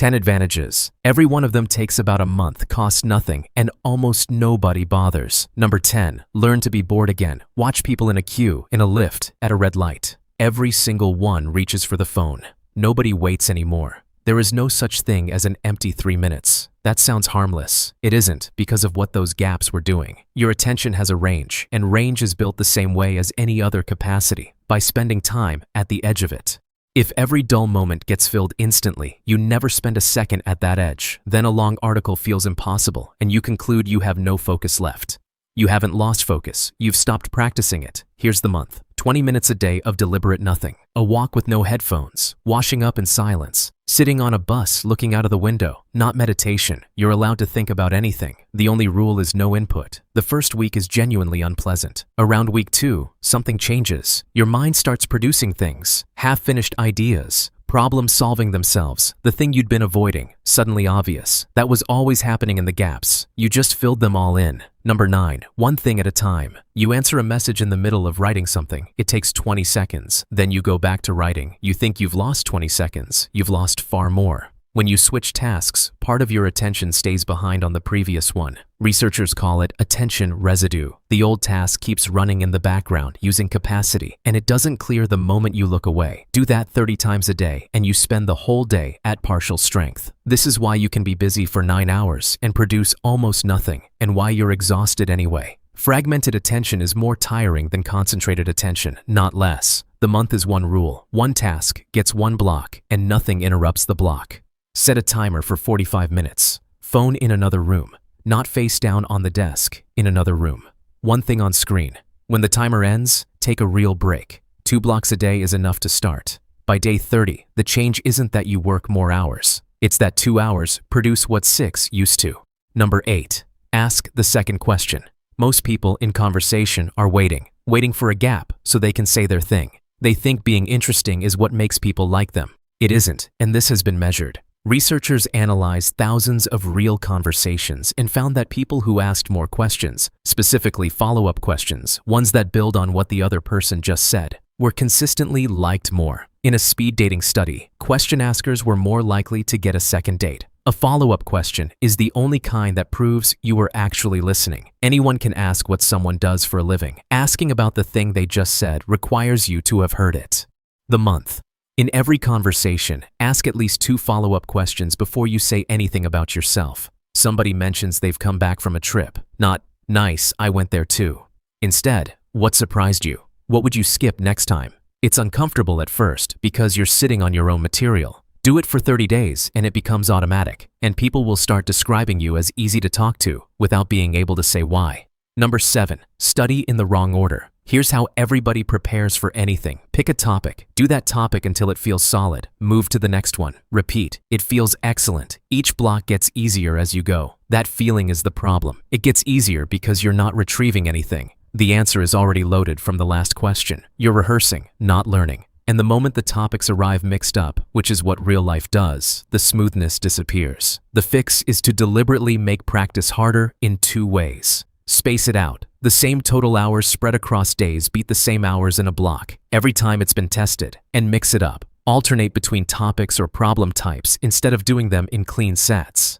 10 advantages. Every one of them takes about a month, costs nothing, and almost nobody bothers. Number 10. Learn to be bored again. Watch people in a queue, in a lift, at a red light. Every single one reaches for the phone. Nobody waits anymore. There is no such thing as an empty 3 minutes. That sounds harmless. It isn't, because of what those gaps were doing. Your attention has a range, and range is built the same way as any other capacity, by spending time at the edge of it. If every dull moment gets filled instantly, you never spend a second at that edge. Then a long article feels impossible, and you conclude you have no focus left. You haven't lost focus. You've stopped practicing it. Here's the month. 20 minutes a day of deliberate nothing. A walk with no headphones. Washing up in silence. Sitting on a bus looking out of the window. Not meditation. You're allowed to think about anything. The only rule is no input. The first week is genuinely unpleasant. Around week 2, something changes. Your mind starts producing things. Half-finished ideas. Problems solving themselves. The thing you'd been avoiding. Suddenly obvious. That was always happening in the gaps. You just filled them all in. Number 9. One thing at a time. You answer a message in the middle of writing something. It takes 20 seconds. Then you go back to writing. You think you've lost 20 seconds. You've lost far more. When you switch tasks, part of your attention stays behind on the previous one. Researchers call it attention residue. The old task keeps running in the background using capacity, and it doesn't clear the moment you look away. Do that 30 times a day, and you spend the whole day at partial strength. This is why you can be busy for 9 hours and produce almost nothing, and why you're exhausted anyway. Fragmented attention is more tiring than concentrated attention, not less. The month is one rule. One task gets one block, and nothing interrupts the block. Set a timer for 45 minutes. Phone in another room. Not face down on the desk, in another room. One thing on screen. When the timer ends, take a real break. 2 blocks a day is enough to start. By day 30, the change isn't that you work more hours. It's that 2 hours produce what 6 used to. Number 8. Ask the second question. Most people in conversation are waiting for a gap so they can say their thing. They think being interesting is what makes people like them. It isn't, and this has been measured. Researchers analyzed thousands of real conversations and found that people who asked more questions, specifically follow-up questions, ones that build on what the other person just said, were consistently liked more. In a speed dating study, question askers were more likely to get a second date. A follow-up question is the only kind that proves you were actually listening. Anyone can ask what someone does for a living. Asking about the thing they just said requires you to have heard it. The month. In every conversation, ask at least 2 follow-up questions before you say anything about yourself. Somebody mentions they've come back from a trip. Not, nice, I went there too. Instead, what surprised you? What would you skip next time? It's uncomfortable at first because you're sitting on your own material. Do it for 30 days and it becomes automatic, and people will start describing you as easy to talk to without being able to say why. Number 7. Study in the wrong order. Here's how everybody prepares for anything. Pick a topic. Do that topic until it feels solid. Move to the next one. Repeat. It feels excellent. Each block gets easier as you go. That feeling is the problem. It gets easier because you're not retrieving anything. The answer is already loaded from the last question. You're rehearsing, not learning. And the moment the topics arrive mixed up, which is what real life does, the smoothness disappears. The fix is to deliberately make practice harder in 2 ways. Space it out. The same total hours spread across days beat the same hours in a block every time it's been tested. And mix it up. Alternate between topics or problem types instead of doing them in clean sets.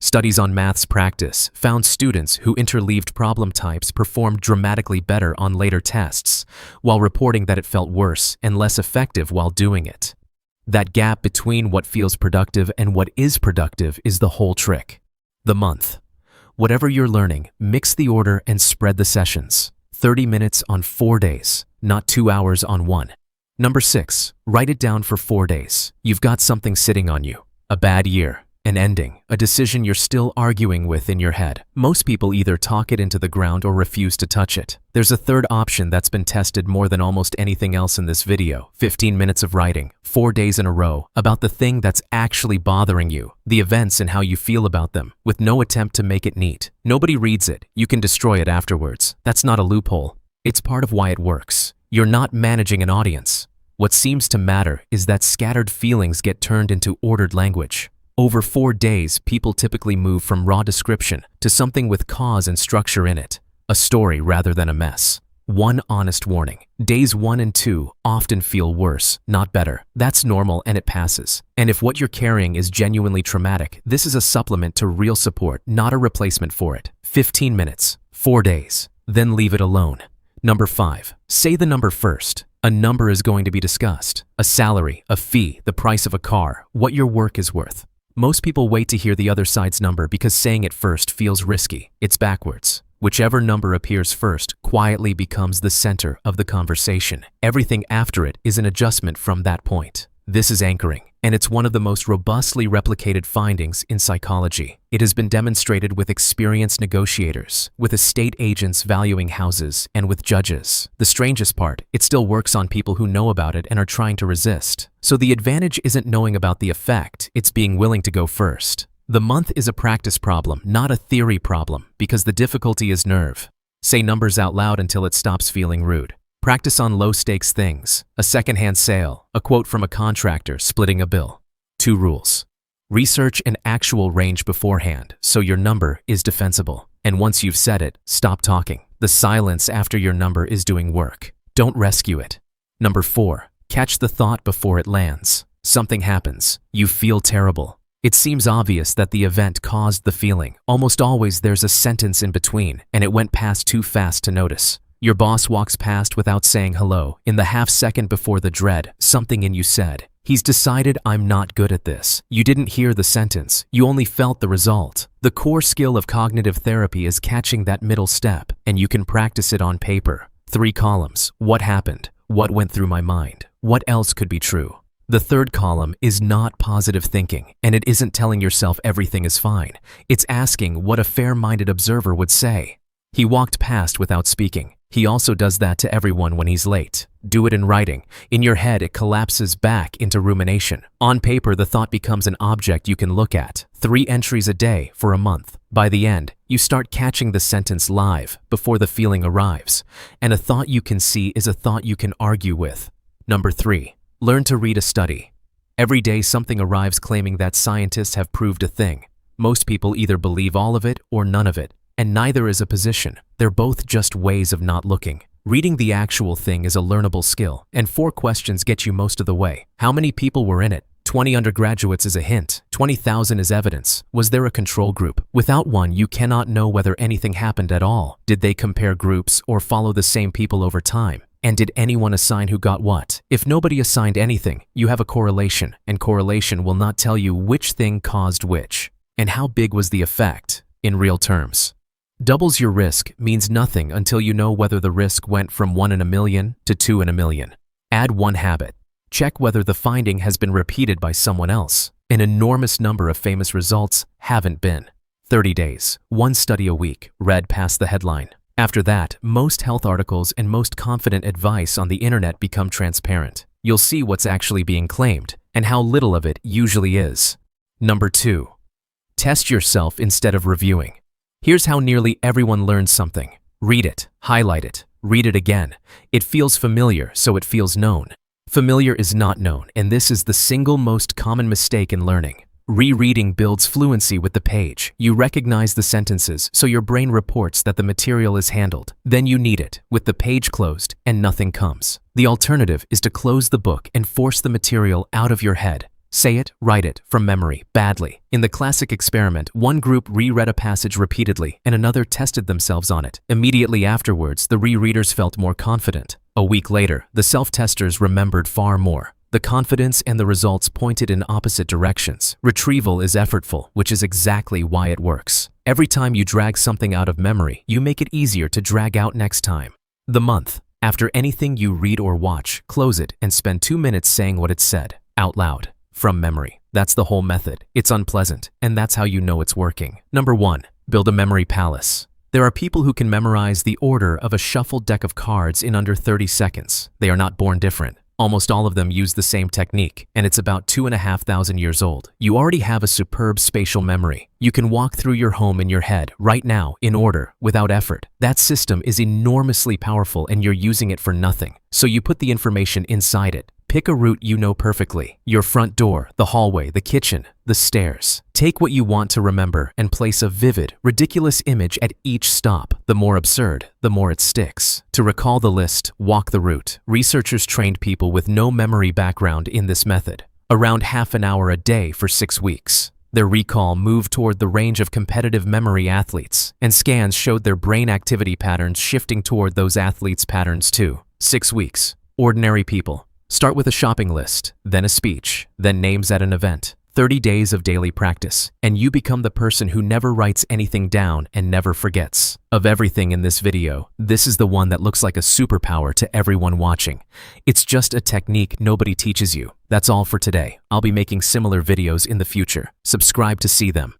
Studies on maths practice found students who interleaved problem types performed dramatically better on later tests, while reporting that it felt worse and less effective while doing it. That gap between what feels productive and what is productive is the whole trick. The month. Whatever you're learning, mix the order and spread the sessions. 30 minutes on 4 days, not 2 hours on 1. Number 6. Write it down for 4 days. You've got something sitting on you. A bad year. An ending, a decision you're still arguing with in your head. Most people either talk it into the ground or refuse to touch it. There's a third option that's been tested more than almost anything else in this video. 15 minutes of writing, 4 days in a row, about the thing that's actually bothering you, the events and how you feel about them, with no attempt to make it neat. Nobody reads it. You can destroy it afterwards. That's not a loophole. It's part of why it works. You're not managing an audience. What seems to matter is that scattered feelings get turned into ordered language. Over 4 days, people typically move from raw description to something with cause and structure in it, a story rather than a mess. One honest warning. Days 1 and 2 often feel worse, not better. That's normal and it passes. And if what you're carrying is genuinely traumatic, this is a supplement to real support, not a replacement for it. 15 minutes, 4 days, then leave it alone. Number 5. Say the number first. A number is going to be discussed. A salary, a fee, the price of a car, what your work is worth. Most people wait to hear the other side's number because saying it first feels risky. It's backwards. Whichever number appears first quietly becomes the center of the conversation. Everything after it is an adjustment from that point. This is anchoring, and it's one of the most robustly replicated findings in psychology. It has been demonstrated with experienced negotiators, with estate agents valuing houses, and with judges. The strangest part, it still works on people who know about it and are trying to resist. So the advantage isn't knowing about the effect, it's being willing to go first. The month is a practice problem, not a theory problem, because the difficulty is nerve. Say numbers out loud until it stops feeling rude. Practice on low-stakes things, a secondhand sale, a quote from a contractor splitting a bill. 2 rules. Research an actual range beforehand so your number is defensible. And once you've said it, stop talking. The silence after your number is doing work. Don't rescue it. Number 4. Catch the thought before it lands. Something happens. You feel terrible. It seems obvious that the event caused the feeling. Almost always there's a sentence in between, and it went past too fast to notice. Your boss walks past without saying hello. In the half second before the dread, something in you said, "He's decided I'm not good at this." You didn't hear the sentence. You only felt the result. The core skill of cognitive therapy is catching that middle step, and you can practice it on paper. 3 columns. What happened? What went through my mind? What else could be true? The 3rd column is not positive thinking, and it isn't telling yourself everything is fine. It's asking what a fair-minded observer would say. He walked past without speaking. He also does that to everyone when he's late. Do it in writing. In your head, it collapses back into rumination. On paper, the thought becomes an object you can look at. 3 entries a day for a month. By the end, you start catching the sentence live before the feeling arrives. And a thought you can see is a thought you can argue with. Number 3. Learn to read a study. Every day something arrives claiming that scientists have proved a thing. Most people either believe all of it or none of it. And neither is a position. They're both just ways of not looking. Reading the actual thing is a learnable skill, and 4 questions get you most of the way. How many people were in it? 20 undergraduates is a hint. 20,000 is evidence. Was there a control group? Without one, you cannot know whether anything happened at all. Did they compare groups or follow the same people over time? And did anyone assign who got what? If nobody assigned anything, you have a correlation, and correlation will not tell you which thing caused which. And how big was the effect in real terms? Doubles your risk means nothing until you know whether the risk went from 1 in a million to 2 in a million. Add 1 habit. Check whether the finding has been repeated by someone else. An enormous number of famous results haven't been. 30 days, 1 study a week, read past the headline. After that, most health articles and most confident advice on the internet become transparent. You'll see what's actually being claimed and how little of it usually is. Number 2. Test yourself instead of reviewing. Here's how nearly everyone learns something. Read it, highlight it, read it again. It feels familiar, so it feels known. Familiar is not known, and this is the single most common mistake in learning. Rereading builds fluency with the page. You recognize the sentences, so your brain reports that the material is handled. Then you need it, with the page closed, and nothing comes. The alternative is to close the book and force the material out of your head. Say it, write it, from memory, badly. In the classic experiment, one group reread a passage repeatedly and another tested themselves on it. Immediately afterwards, the rereaders felt more confident. A week later, the self-testers remembered far more. The confidence and the results pointed in opposite directions. Retrieval is effortful, which is exactly why it works. Every time you drag something out of memory, you make it easier to drag out next time. The month. After anything you read or watch, close it and spend 2 minutes saying what it said, out loud. From memory. That's the whole method. It's unpleasant, and that's how you know it's working. Number 1. Build a memory palace. There are people who can memorize the order of a shuffled deck of cards in under 30 seconds. They are not born different. Almost all of them use the same technique, and it's about 2,500 years old. You already have a superb spatial memory. You can walk through your home in your head right now in order, without effort. That system is enormously powerful and you're using it for nothing. So you put the information inside it. Pick a route you know perfectly: your front door, the hallway, the kitchen, the stairs. Take what you want to remember and place a vivid, ridiculous image at each stop. The more absurd, the more it sticks. To recall the list, walk the route. Researchers trained people with no memory background in this method. Around half an hour a day for 6 weeks. Their recall moved toward the range of competitive memory athletes, and scans showed their brain activity patterns shifting toward those athletes' patterns too. 6 weeks. Ordinary people. Start with a shopping list, then a speech, then names at an event. 30 days of daily practice, and you become the person who never writes anything down and never forgets. Of everything in this video, this is the one that looks like a superpower to everyone watching. It's just a technique nobody teaches you. That's all for today. I'll be making similar videos in the future. Subscribe to see them.